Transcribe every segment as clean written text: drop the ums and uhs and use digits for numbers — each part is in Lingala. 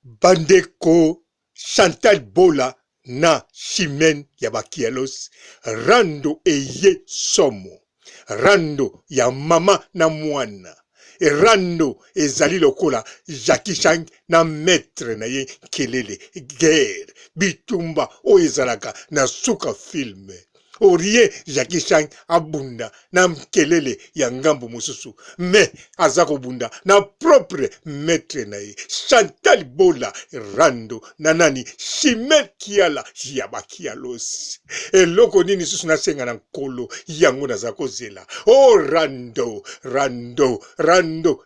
Bandeko Chantal Bola na Chimène Yabakialos rando eye somo rando ya mama na mwana e rando ezali lokola Jackie Chan na maître na ye kelele guerre bitumba o ezalaka na suka filme orie Jackie Chan abunda na mkelele ya ngambo mosusu me azako bunda na propre maître na ye Chantal Bola rando na nani Chimène Kiala Yabakialos eloko nini susu na senga na nkolo yango nazako zela o rando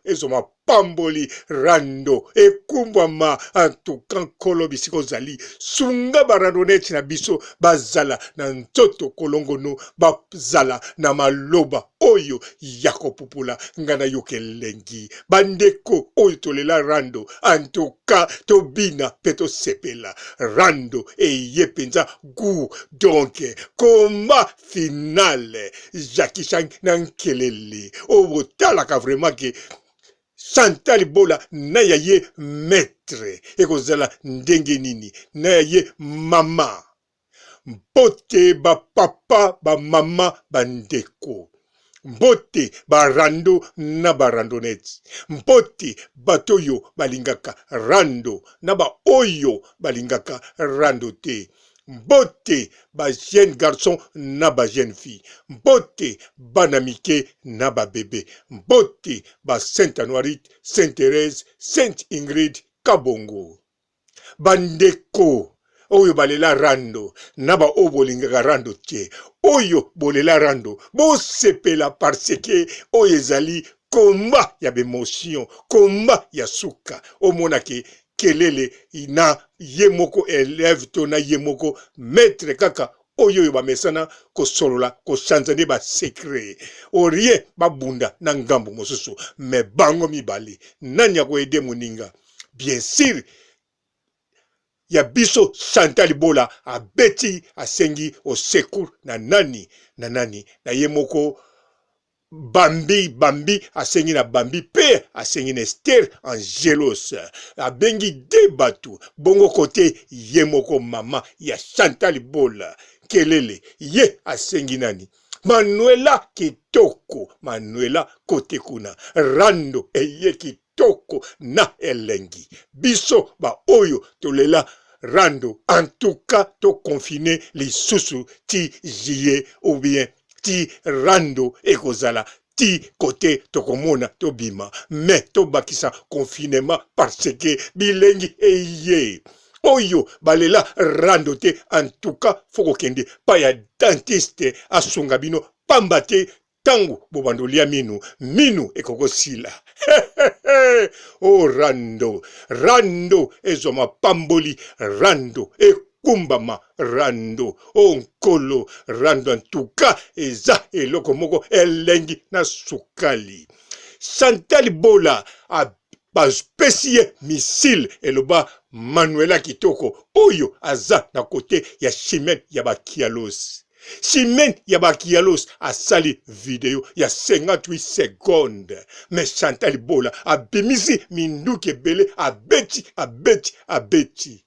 ezoma pamboli rando ekumbwama antuka nkolo bisiko zali sunga barando neti na biso bazala na ntoto kolongono bazala na maloba oyo ya kopupula nga na yo kelengi bandeko oyo tolela rando antuka tobina pe tosepela rando eye penza gu donc koma finale Jackie Chan na nkelele obotalaka vraiment ke Chantal Bola na ya ye maître ekozala ndenge nini na ya ye mama mbote ba papa ba mama bandeko mbote barando na barandonete mbote batoyo balingaka rando na ba oyo balingaka rando te mbote ba jeune garçon na ba jeune fille mbote bana mike na ba bébé mbote ba Sainte Anoirite, Sainte Thérèse, Sainte Ingrid Kabongo bandeko oyo balela rando na ba o bolingaka rando te oyo bolela rando bosepela parce que oyo ezali komba ya bemotion komba ya suka omonake kelele ina ye moko élève to na ye moko maître kaka oyo bamesana kosolola kochanzane ba secret orie babunda na ngambo mosusu me bango mibale nani akoyede moninga bien sûr ya biso Chantal Bola abeti asengi au secours na nani na ye moko Bambi asengi na Bambi pe asengi na Esther Angelos abengi de batu bongo kote ye moko mama ya Chantal Bola kelele ye asengi nani Manuela kote kuna rando eye kitoko na elengi biso ba oyo tolela rando en tout cas to confiner les sous ti jie ou bien ti rando ekozala ti côté tokomona tobima mais tobakisa confinement parce que bilengi eye oyo balela rando te en tout cas foko kende pa ya dentiste asunga bino pamba te tango bobandolia minu ekokosila oh rando ezoma pamboli rando ekumbama rando oh nkolo rando en tout cas eza eloko moko elengi na sukali Chantal Bola a bapesi ye missile eloba Manuela kitoko oyo aza na kote ya Chimène Yabakialos Chimène Yabakialos asali video ya 58 secondes mais Chantal Bola abimisi minduki ebele abeti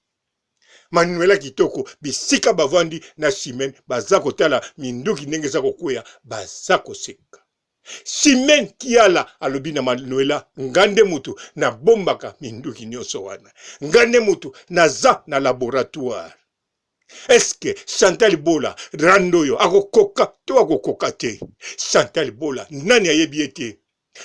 Manuela kitoko bisika bavandi na Chimène baza kotala minduki ndenge za kokwea baza koseka Chimène Kiala alobi na Manuela ngande mutu na bombaka minduki nyonso wana ngande mutu naza na laboratoire. Est-ce que Chantal Bola rando yo akokoka to akokoka te Chantal Bola nani ayebi ete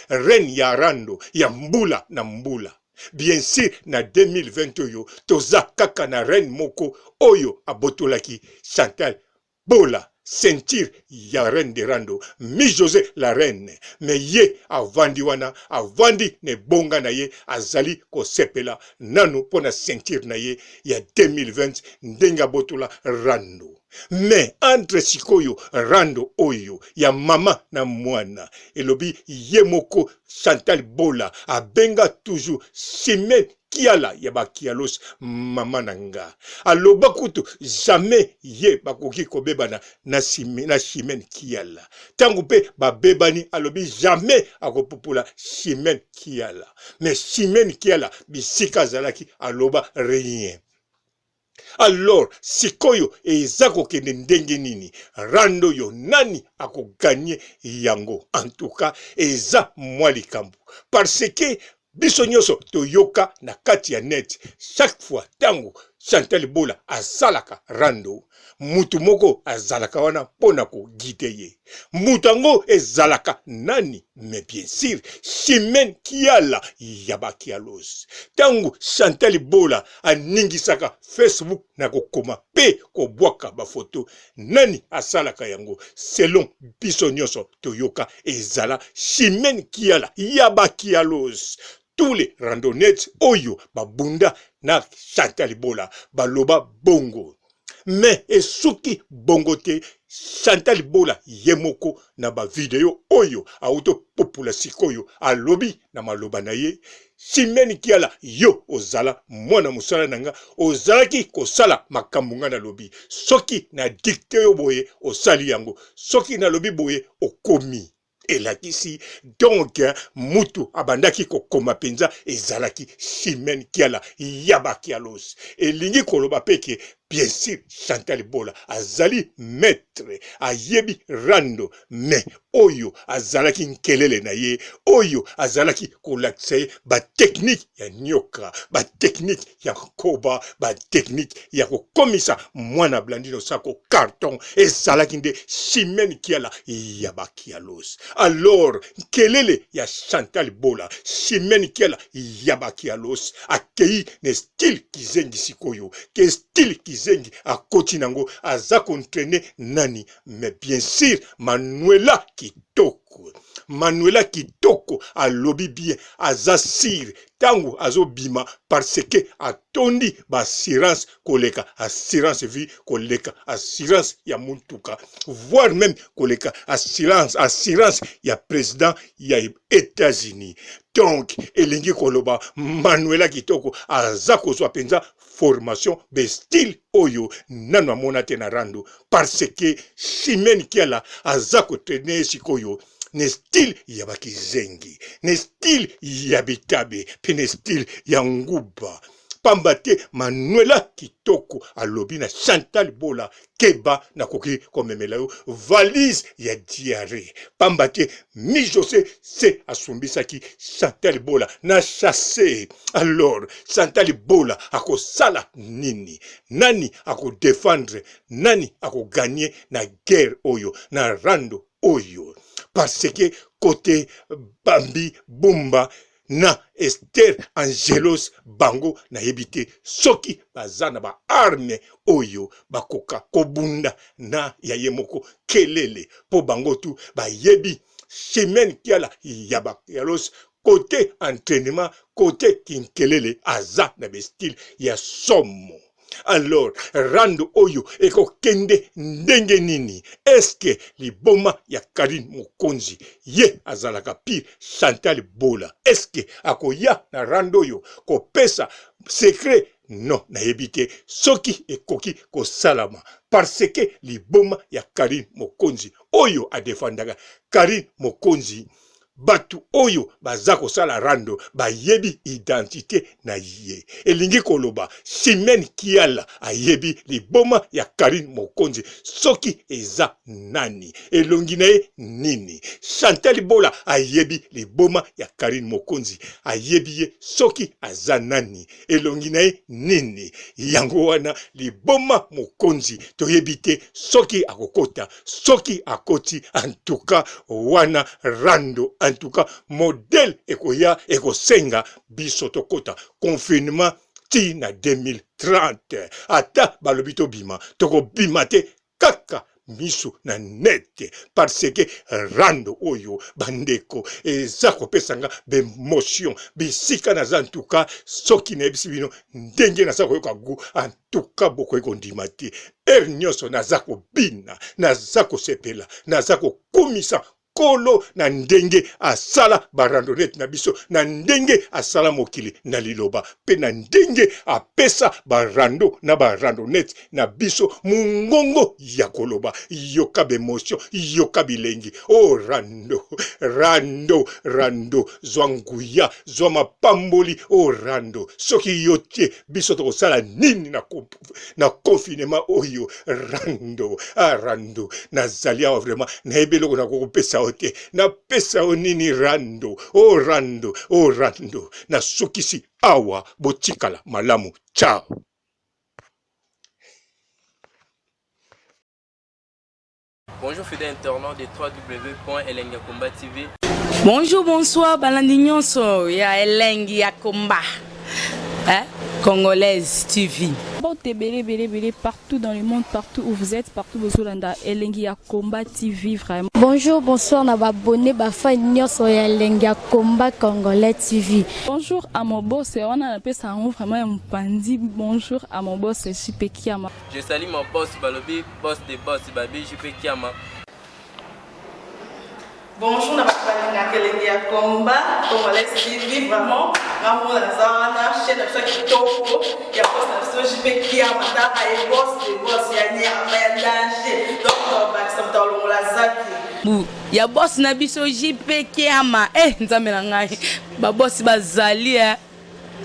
reine ya rando ya mbula na mbula bien sûr na 2020 yo toza kaka na reine moko oyo abotolaki Chantal Bola sentir ya reine de rando mi José la reine mais ye avandi wana avandi ne bonga na ye azali kosepela nanu pona sentir na ye ya 2020 ndenga botola rando mais entre sikoyo rando oyo ya mama na mwana elobi ye moko Chantal Bola abenga toujours Chimène kiala ya bakialos mama nanga. Aloba kutu jamais ye bakoki kobebana na Chimène kiala. Tangu pe babebani alobi jamais akopupula Chimène kiala. Mais Chimène kiala bisika zalaki aloba rien. Alors, sikoyo eza kokende ndenge nini? Rando yo nani ako gagner yango? En tout cas, eza mwa likambo. Parce que biso nyonso toyoka na kati ya net. Chaque fois tango Chantal Bola azalaka rando, mutu moko azalaka wana pona ko guide ye. Mutango ezalaka nani? Mais bien sûr, Chimène kiala yabaki alos. Tango Chantal Bola aningisaka Facebook na kokoma pe ko bwaka ba photo, nani asalaka yango? Selon biso nyonso toyoka ezala Chimène kiala yabaki alos. Tous les randonnettes oyo babunda na Chantal Bola baloba bongo. Mais esuki bongo te Chantal Bola yemoko na ba video oyo auto popula sikoyo alobi na maloba na ye. Chimène kiala yo ozala mwana musala nanga ozalaki kosala makambo nga na lobi. Soki na dicté yo boye osali yango. Soki na lobi boye okomi. Elakisi donc mutu abandaki kokoma penza ezalaki Chimène kiala yabaki alos. Elingi koloba peke bien sûr Chantal Bola azali maître ayebi rando, mais oyo azalaki nkelele na ye, oyo azalaki kolakisa ye ba technique ya nyoka, ba technique ya koba, ba technique ya kokomisa mwana blandino sako carton ezalaki nde Chimène kiala yabaki alos. Alors nkelele ya Chantal Bola Chimène kiala yabaki alos akei ne style kizengi sikoyo ke style kizengi akoti nango aza kontraîner nani? Mais bien sûr Manuela Kitoko. Manuela Kitoko alobi bien aza sir tango azobima parce que atondi ba assurance koleka assurance vie koleka assurance ya mutuka, voire même koleka assurance ya président ya États-Unis. Donc elingi koloba Manuela Kitoko aza kozwa penza formation be style oyo nanu amona te na rando, parce que Chimène kiala aza kotraîner sikoyo ne style ya bakizengi, ne style ya bitabe, pe ne style ya nguba. Pambate Manuela Kitoko alobi na Chantal Bola keba na koki komemela yo valise ya diarrhée. Pambate mi José se asumbisaki Chantal Bola na chasse. Alors Chantal Bola ako sala nini? Nani ako défendre? Nani ako gagner na guerre oyo na rando oyo? Parce que côté Bambi Bumba na Esther Angelos bango na yebite soki bazana ba arme oyo bakoka kobunda na yayemoko kelele po bango tu ba yebi Chimène kiala yabakialos côté entraînement côté kinkelele aza na bestil ya somo. Alors rando oyo eko kende ndenge nini? Eske liboma ya Karine Mokonzi ye azalaka pire Chantal Bola? Eske akoya na rando oyo kopesa secret? Non, na yebite soki ekoki kosalama parce que liboma ya Karine Mokonzi oyo adefandaka Karine Mokonzi batu oyo baza kosala rando bayebi identité na ye. Elingi koloba Chimène kiala ayebi liboma ya Karine Mokonzi soki eza nani? Elongi na ye nini? Chantal Bola ayebi liboma ya Karine Mokonzi ayebi ye soki aza nani? Elongi na ye nini? Yango wana liboma Mokonzi toyebi te soki akokota soki akoti. En tout cas wana rando, en tout cas modèle ekoya ekosenga biso tokota confinement ti na 2030 ata balobito bima toko bima te kaka misu na net, parce que rando oyo bandeko eza kopesanga bemotion bisika naza. En tout cas soki nayebisi bino ndenge naza koyoka gu, en tout cas bokoki kondima te. Nyonso naza kobina, naza kosepela, naza kokumisa nkolo na ndenge asala barandonnette na biso na ndenge asala mokili na liloba pe na ndenge apesa barando na barandonnette na biso mungongo ya koloba yoka bemotion yoka bilengi oh rando zwanguya zwa mapamboli oh rando soki yotie biso tokosala nini na confinement oyo rando nazali awa vraiment na ebeloko na kokopesa ote na pesa onini rando na sukisi awa botikala malamu ciao. Bonjour fidèles internautes de www.elengiakomba TV. Bonjour, bonsoir, balandi nyonso ya Elengi ya Komba. Congolaise TV. Bon, belé, partout dans le monde, partout où vous êtes, partout où vous êtes, Elengi ya Komba TV, vraiment. Bonjour, bonsoir, na abonné, fan nyonso ya Elengi ya Komba Congolais TV. Bonjour à mon boss, on a appelé ça vraiment un pandi. Bonjour à mon boss, JP Kiama. Je salue mon boss Balobi, boss des boss, Babi, JP Kiama. Bonjour, na Elengi ya Komba Congolais TV, vraiment. Ramo Lazana, chaîne de chaque topo, il y a pas de JP Kiama, et boss des boss, il y a un danger. Donc, on va s'entendre dans la zaki. Ya boss na biso JP Kiama nzambe na ngai ba boss bazali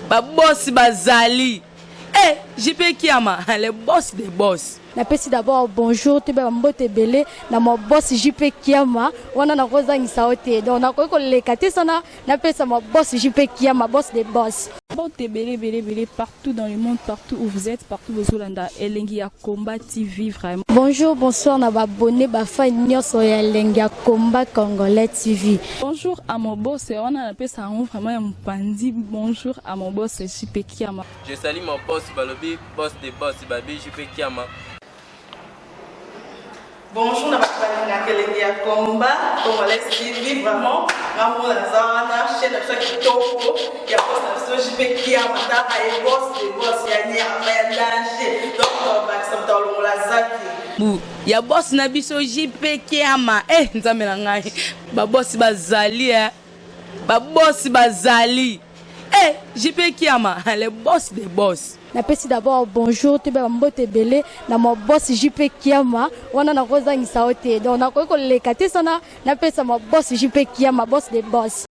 ba boss bazali JP Kiama le boss des boss. Napesi d'abord bonjour te ba mbote belé na mo boss JP Kiama wana na kozangisa ote donc na ko lekate sana napesa mo boss JP Kiama boss des boss. Bon, belé, partout dans le monde, partout où vous êtes, partout où vous êtes, Elengi ya Komba TV, vraiment. Bonjour, bonsoir, na abonné, fan nyonso ya Elengi ya Komba Congolais TV. Bonjour à mon boss, on a appelé ça vraiment un pandi. Bonjour à mon boss, JP Kiama. Je salue mon boss Balobi, boss des boss, Babi, JP Kiama. Bonjour, na Elengi ya Komba Congolais TV, vraiment. Ramo Lazana, chaîne de chaque topo, il y a pas de JP Kiama, et boss des boss, il y a un danger. Donc, on va s'entendre dans la zaki. Ya boss na biso JP Kiama nzambe na ngai ba boss bazali ba boss bazali JP Kiama le boss des boss. Napesi d'abord bonjour te ba mbote belé na mo boss JP Kiama wana na kozangisa ote donc na ko lekate sana napesa mo boss JP Kiama boss des boss.